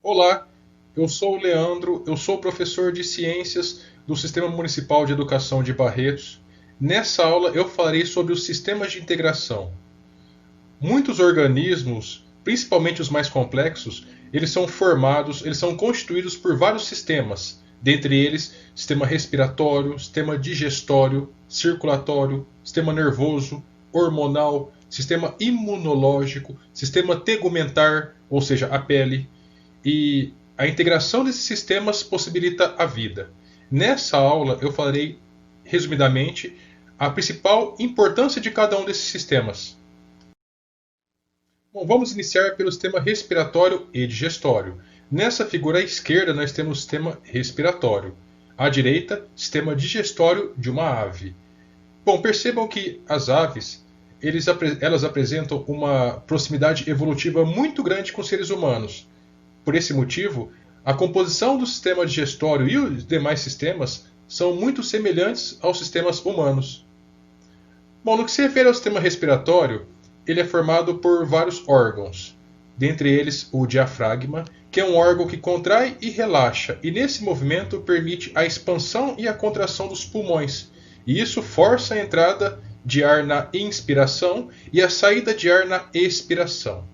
Olá, eu sou o Leandro, eu sou professor de Ciências do Sistema Municipal de Educação de Barretos. Nessa aula eu falarei sobre os sistemas de integração. Muitos organismos, principalmente os mais complexos, eles são constituídos por vários sistemas, dentre eles sistema respiratório, sistema digestório, circulatório, sistema nervoso, hormonal, sistema imunológico, sistema tegumentar, ou seja, a pele, e a integração desses sistemas possibilita a vida. Nessa aula eu falarei, resumidamente, a principal importância de cada um desses sistemas. Bom, vamos iniciar pelo sistema respiratório e digestório. Nessa figura à esquerda nós temos o sistema respiratório. À direita, sistema digestório de uma ave. Bom, percebam que as aves elas apresentam uma proximidade evolutiva muito grande com os seres humanos. Por esse motivo, a composição do sistema digestório e os demais sistemas são muito semelhantes aos sistemas humanos. Bom, no que se refere ao sistema respiratório, ele é formado por vários órgãos, dentre eles o diafragma, que é um órgão que contrai e relaxa, e nesse movimento permite a expansão e a contração dos pulmões, e isso força a entrada de ar na inspiração e a saída de ar na expiração.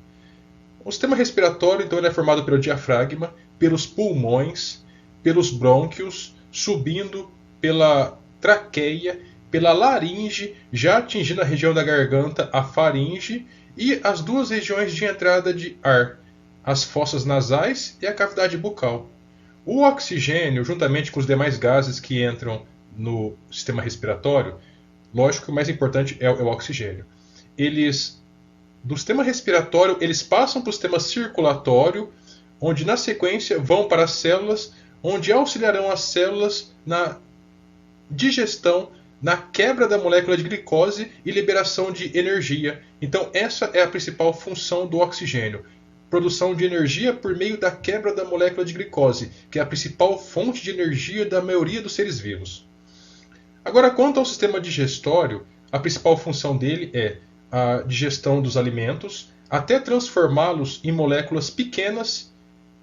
O sistema respiratório, então, ele é formado pelo diafragma, pelos pulmões, pelos brônquios, subindo pela traqueia, pela laringe, já atingindo a região da garganta, a faringe, e as duas regiões de entrada de ar, as fossas nasais e a cavidade bucal. O oxigênio, juntamente com os demais gases que entram no sistema respiratório, lógico que o mais importante é o oxigênio. Eles do sistema respiratório, eles passam para o sistema circulatório, onde na sequência vão para as células, onde auxiliarão as células na digestão, na quebra da molécula de glicose e liberação de energia. Então, essa é a principal função do oxigênio. Produção de energia por meio da quebra da molécula de glicose, que é a principal fonte de energia da maioria dos seres vivos. Agora, quanto ao sistema digestório, a principal função dele é a digestão dos alimentos, até transformá-los em moléculas pequenas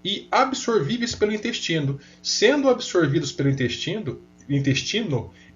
e absorvíveis pelo intestino. Sendo absorvidos pelo intestino,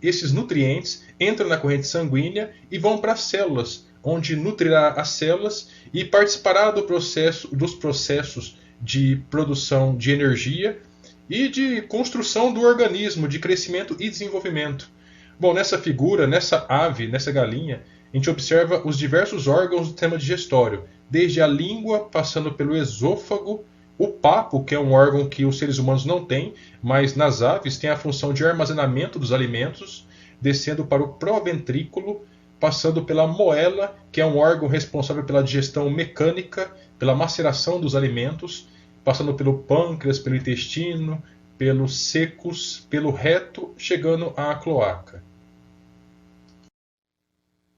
esses nutrientes entram na corrente sanguínea e vão para as células, onde nutrirá as células e participará dos processos de produção de energia e de construção do organismo, de crescimento e desenvolvimento. Bom, nessa figura, nessa ave, nessa galinha, a gente observa os diversos órgãos do sistema digestório, desde a língua, passando pelo esôfago, o papo, que é um órgão que os seres humanos não têm, mas nas aves tem a função de armazenamento dos alimentos, descendo para o proventrículo, passando pela moela, que é um órgão responsável pela digestão mecânica, pela maceração dos alimentos, passando pelo pâncreas, pelo intestino, pelos secos, pelo reto, chegando à cloaca.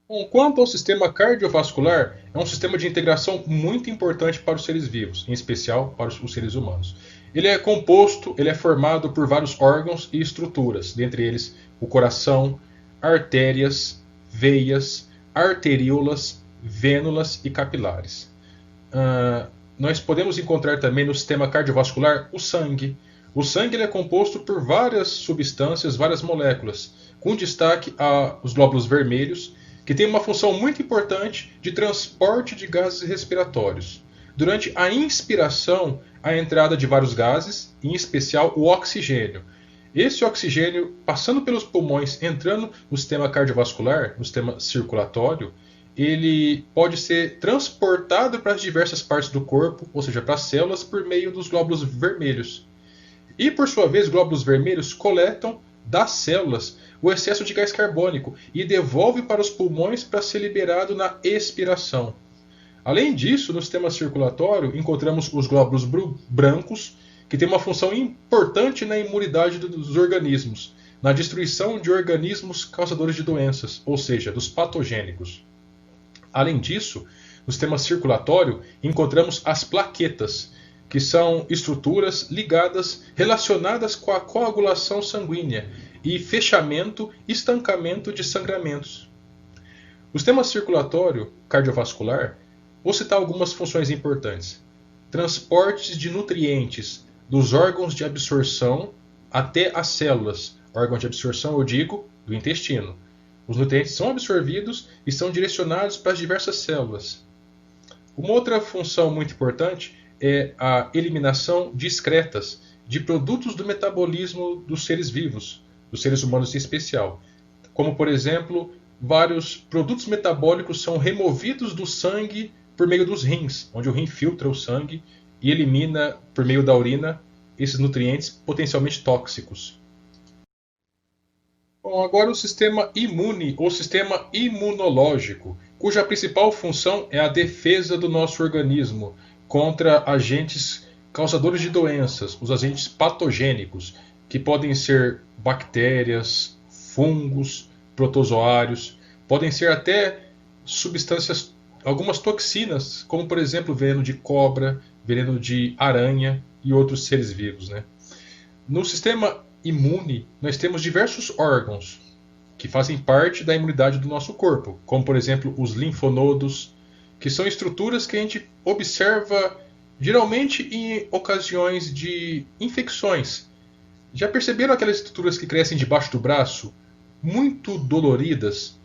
Bom, quanto ao sistema cardiovascular, é um sistema de integração muito importante para os seres vivos, em especial para os seres humanos. Ele é formado por vários órgãos e estruturas, dentre eles o coração, artérias, veias, arteríolas, vênulas e capilares. Nós podemos encontrar também no sistema cardiovascular o sangue. O sangue ele é composto por várias substâncias, várias moléculas, com destaque aos glóbulos vermelhos, que tem uma função muito importante de transporte de gases respiratórios. Durante a inspiração, a entrada de vários gases, em especial o oxigênio. Esse oxigênio, passando pelos pulmões, entrando no sistema cardiovascular, no sistema circulatório, ele pode ser transportado para as diversas partes do corpo, ou seja, para as células, por meio dos glóbulos vermelhos. E, por sua vez, glóbulos vermelhos coletam das células o excesso de gás carbônico e devolve para os pulmões para ser liberado na expiração. Além disso, no sistema circulatório, encontramos os glóbulos brancos, que têm uma função importante na imunidade dos organismos, na destruição de organismos causadores de doenças, ou seja, dos patogênicos. Além disso, no sistema circulatório, encontramos as plaquetas, que são estruturas ligadas, relacionadas com a coagulação sanguínea e fechamento e estancamento de sangramentos. O sistema circulatório cardiovascular, vou citar algumas funções importantes. transportes de nutrientes dos órgãos de absorção até as células. Órgão de absorção, eu digo, do intestino. Os nutrientes são absorvidos e são direcionados para as diversas células. Uma outra função muito importante é a eliminação discretas de produtos do metabolismo dos seres vivos, dos seres humanos em especial. Como, por exemplo, vários produtos metabólicos são removidos do sangue por meio dos rins, onde o rim filtra o sangue e elimina, por meio da urina, esses nutrientes potencialmente tóxicos. Bom, agora o sistema imune ou sistema imunológico, cuja principal função é a defesa do nosso organismo contra agentes causadores de doenças, os agentes patogênicos, que podem ser bactérias, fungos, protozoários, podem ser até substâncias, algumas toxinas, como por exemplo veneno de cobra, veneno de aranha e outros seres vivos, né? No sistema imune, nós temos diversos órgãos que fazem parte da imunidade do nosso corpo, como por exemplo os linfonodos, que são estruturas que a gente observa geralmente em ocasiões de infecções. Já perceberam aquelas estruturas que crescem debaixo do braço, muito doloridas,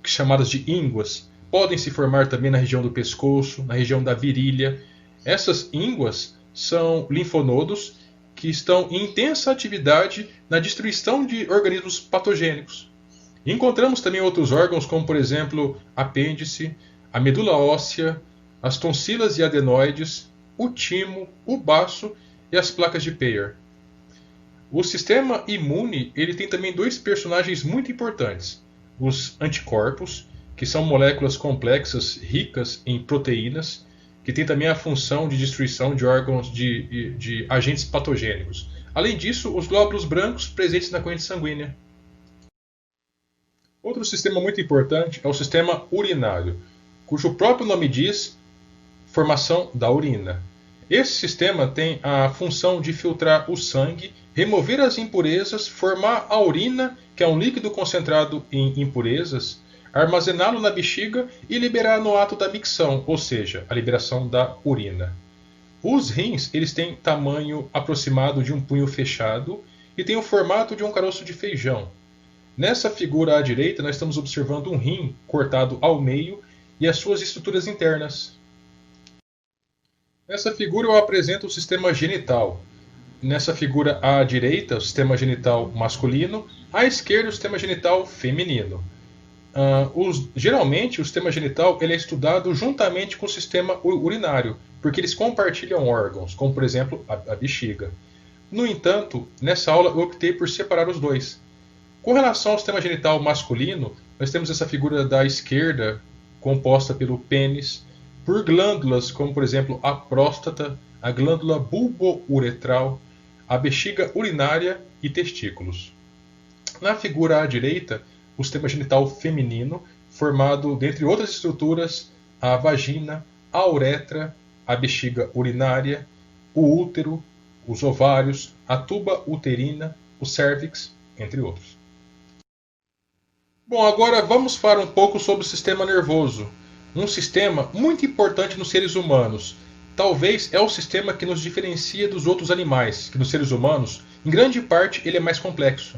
chamadas de ínguas? Podem se formar também na região do pescoço, na região da virilha. Essas ínguas são linfonodos que estão em intensa atividade na destruição de organismos patogênicos. Encontramos também outros órgãos, como por exemplo apêndice, a medula óssea, as tonsilas e adenoides, o timo, o baço e as placas de Peyer. O sistema imune ele tem também dois personagens muito importantes: os anticorpos, que são moléculas complexas ricas em proteínas, que têm também a função de destruição de órgãos de agentes patogênicos. Além disso, os glóbulos brancos presentes na corrente sanguínea. Outro sistema muito importante é o sistema urinário, cujo próprio nome diz formação da urina. Esse sistema tem a função de filtrar o sangue, remover as impurezas, formar a urina, que é um líquido concentrado em impurezas, armazená-lo na bexiga e liberar no ato da micção, ou seja, a liberação da urina. Os rins eles têm tamanho aproximado de um punho fechado e têm o formato de um caroço de feijão. Nessa figura à direita, nós estamos observando um rim cortado ao meio e as suas estruturas internas. Nessa figura eu apresento o sistema genital. Nessa figura à direita, o sistema genital masculino, à esquerda, o sistema genital feminino. Geralmente, o sistema genital ele é estudado juntamente com o sistema urinário, porque eles compartilham órgãos, como por exemplo a bexiga. No entanto, nessa aula eu optei por separar os dois. Com relação ao sistema genital masculino, nós temos essa figura da esquerda, composta pelo pênis, por glândulas como por exemplo a próstata, a glândula bulbouretral, a bexiga urinária e testículos. Na figura à direita, o sistema genital feminino, formado, dentre outras estruturas, a vagina, a uretra, a bexiga urinária, o útero, os ovários, a tuba uterina, o cérvix, entre outros. Bom, agora vamos falar um pouco sobre o sistema nervoso, um sistema muito importante nos seres humanos. Talvez é o sistema que nos diferencia dos outros animais, que nos seres humanos, em grande parte, ele é mais complexo.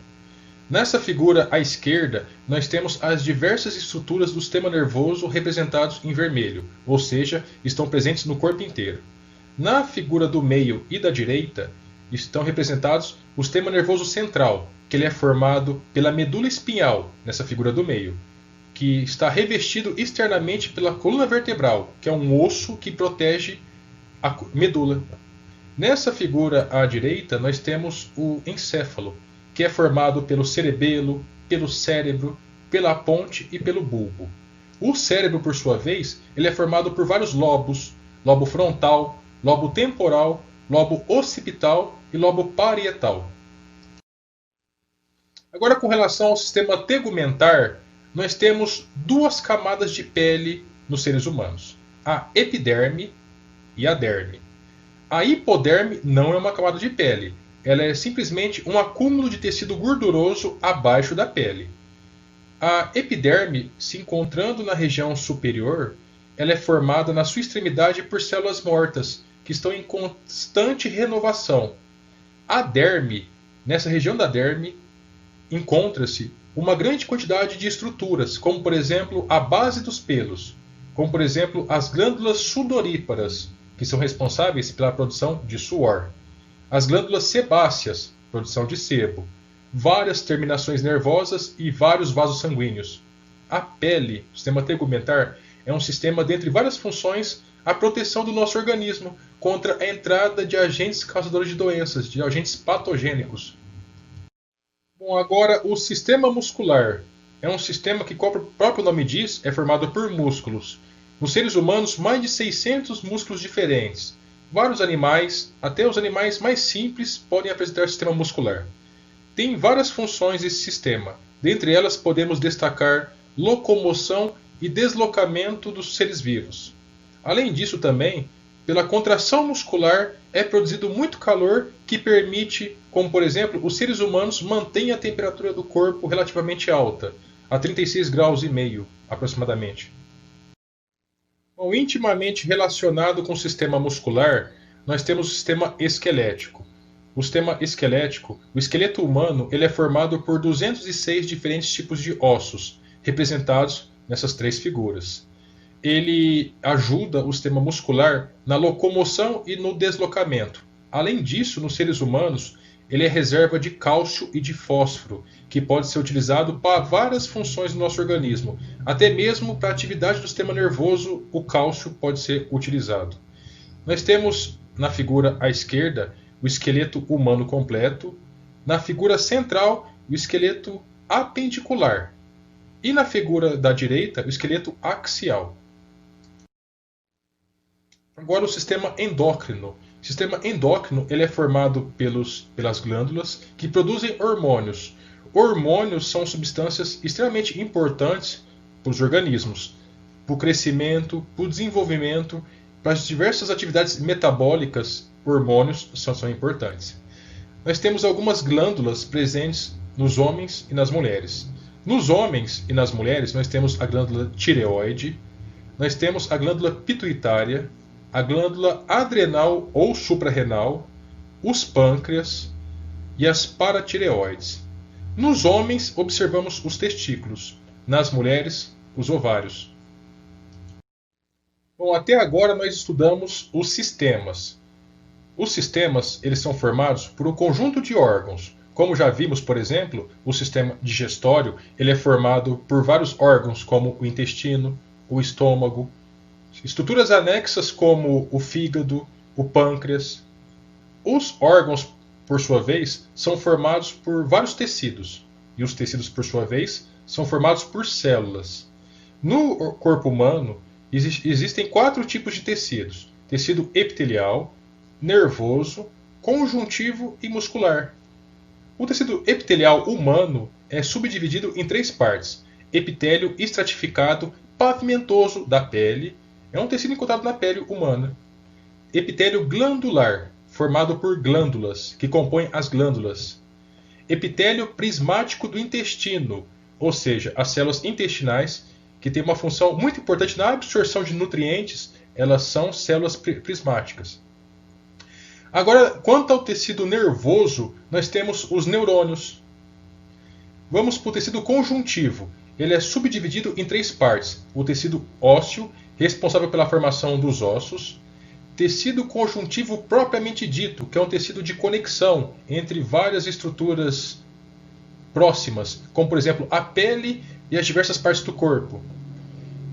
Nessa figura à esquerda, nós temos as diversas estruturas do sistema nervoso representados em vermelho, ou seja, estão presentes no corpo inteiro. Na figura do meio e da direita, estão representados o sistema nervoso central, que ele é formado pela medula espinhal, nessa figura do meio, que está revestido externamente pela coluna vertebral, que é um osso que protege a medula. Nessa figura à direita, nós temos o encéfalo, que é formado pelo cerebelo, pelo cérebro, pela ponte e pelo bulbo. O cérebro, por sua vez, ele é formado por vários lobos: lobo frontal, lobo temporal, lobo occipital e lobo parietal. Agora, com relação ao sistema tegumentar, nós temos duas camadas de pele nos seres humanos: a epiderme e a derme. A hipoderme não é uma camada de pele, ela é simplesmente um acúmulo de tecido gorduroso abaixo da pele. A epiderme, se encontrando na região superior, ela é formada na sua extremidade por células mortas, que estão em constante renovação. A derme, nessa região da derme, encontra-se uma grande quantidade de estruturas, como por exemplo a base dos pelos, como por exemplo as glândulas sudoríparas, que são responsáveis pela produção de suor, as glândulas sebáceas, produção de sebo, várias terminações nervosas e vários vasos sanguíneos. A pele, o sistema tegumentar, é um sistema dentre várias funções a proteção do nosso organismo contra a entrada de agentes causadores de doenças, de agentes patogênicos. Bom, agora o sistema muscular é um sistema que, como o próprio nome diz, é formado por músculos. Nos seres humanos, mais de 600 músculos diferentes. Vários animais, até os animais mais simples, podem apresentar sistema muscular. Tem várias funções esse sistema. Dentre elas, podemos destacar locomoção e deslocamento dos seres vivos. Além disso, também, pela contração muscular é produzido muito calor que permite, como por exemplo, os seres humanos mantêm a temperatura do corpo relativamente alta, a 36 graus e meio aproximadamente. Bom, intimamente relacionado com o sistema muscular, nós temos o sistema esquelético. O sistema esquelético, o esqueleto humano, ele é formado por 206 diferentes tipos de ossos, representados nessas três figuras. Ele ajuda o sistema muscular na locomoção e no deslocamento. Além disso, nos seres humanos, ele é reserva de cálcio e de fósforo, que pode ser utilizado para várias funções do nosso organismo. Até mesmo para a atividade do sistema nervoso, o cálcio pode ser utilizado. Nós temos na figura à esquerda o esqueleto humano completo, na figura central o esqueleto apendicular e na figura da direita o esqueleto axial. Agora o sistema endócrino. O sistema endócrino ele é formado pelas glândulas que produzem hormônios. Hormônios são substâncias extremamente importantes para os organismos, para o crescimento, para o desenvolvimento, para as diversas atividades metabólicas, hormônios são importantes. Nós temos algumas glândulas presentes nos homens e nas mulheres. Nos homens e nas mulheres nós temos a glândula tireoide, nós temos a glândula pituitária, a glândula adrenal ou suprarrenal, os pâncreas e as paratireoides. Nos homens, observamos os testículos. Nas mulheres, os ovários. Bom, até agora nós estudamos os sistemas. Os sistemas eles são formados por um conjunto de órgãos. Como já vimos, por exemplo, o sistema digestório ele é formado por vários órgãos, como o intestino, o estômago, estruturas anexas como o fígado, o pâncreas. Os órgãos, por sua vez, são formados por vários tecidos. E os tecidos, por sua vez, são formados por células. No corpo humano, existem 4 tipos de tecidos: tecido epitelial, nervoso, conjuntivo e muscular. O tecido epitelial humano é subdividido em 3 partes: epitélio estratificado pavimentoso da pele, é um tecido encontrado na pele humana. Epitélio glandular, formado por glândulas, que compõem as glândulas. Epitélio prismático do intestino, ou seja, as células intestinais, que têm uma função muito importante na absorção de nutrientes, elas são células prismáticas. Agora, quanto ao tecido nervoso, nós temos os neurônios. Vamos para o tecido conjuntivo. Ele é subdividido em 3 partes: o tecido ósseo, responsável pela formação dos ossos, tecido conjuntivo propriamente dito, que é um tecido de conexão entre várias estruturas próximas, como por exemplo a pele e as diversas partes do corpo.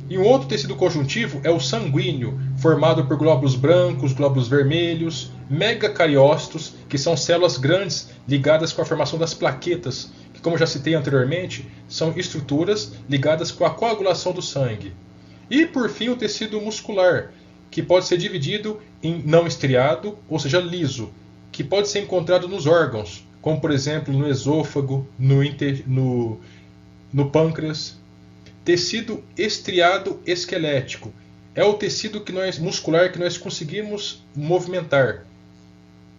E um outro tecido conjuntivo é o sanguíneo, formado por glóbulos brancos, glóbulos vermelhos, megacariócitos, que são células grandes ligadas com a formação das plaquetas, que, como já citei anteriormente, são estruturas ligadas com a coagulação do sangue. E, por fim, o tecido muscular, que pode ser dividido em não estriado, ou seja, liso, que pode ser encontrado nos órgãos, como por exemplo no esôfago, no pâncreas. Tecido estriado esquelético é o tecido muscular que nós conseguimos movimentar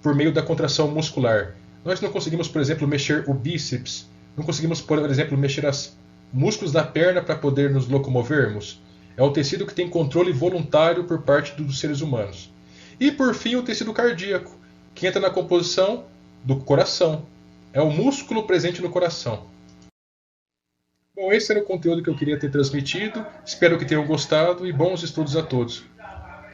por meio da contração muscular. Nós não conseguimos, por exemplo, mexer o bíceps, não conseguimos, por exemplo, mexer os músculos da perna para poder nos locomovermos. É o tecido que tem controle voluntário por parte dos seres humanos. E por fim o tecido cardíaco, que entra na composição do coração. É o músculo presente no coração. Bom, esse era o conteúdo que eu queria ter transmitido. Espero que tenham gostado e bons estudos a todos.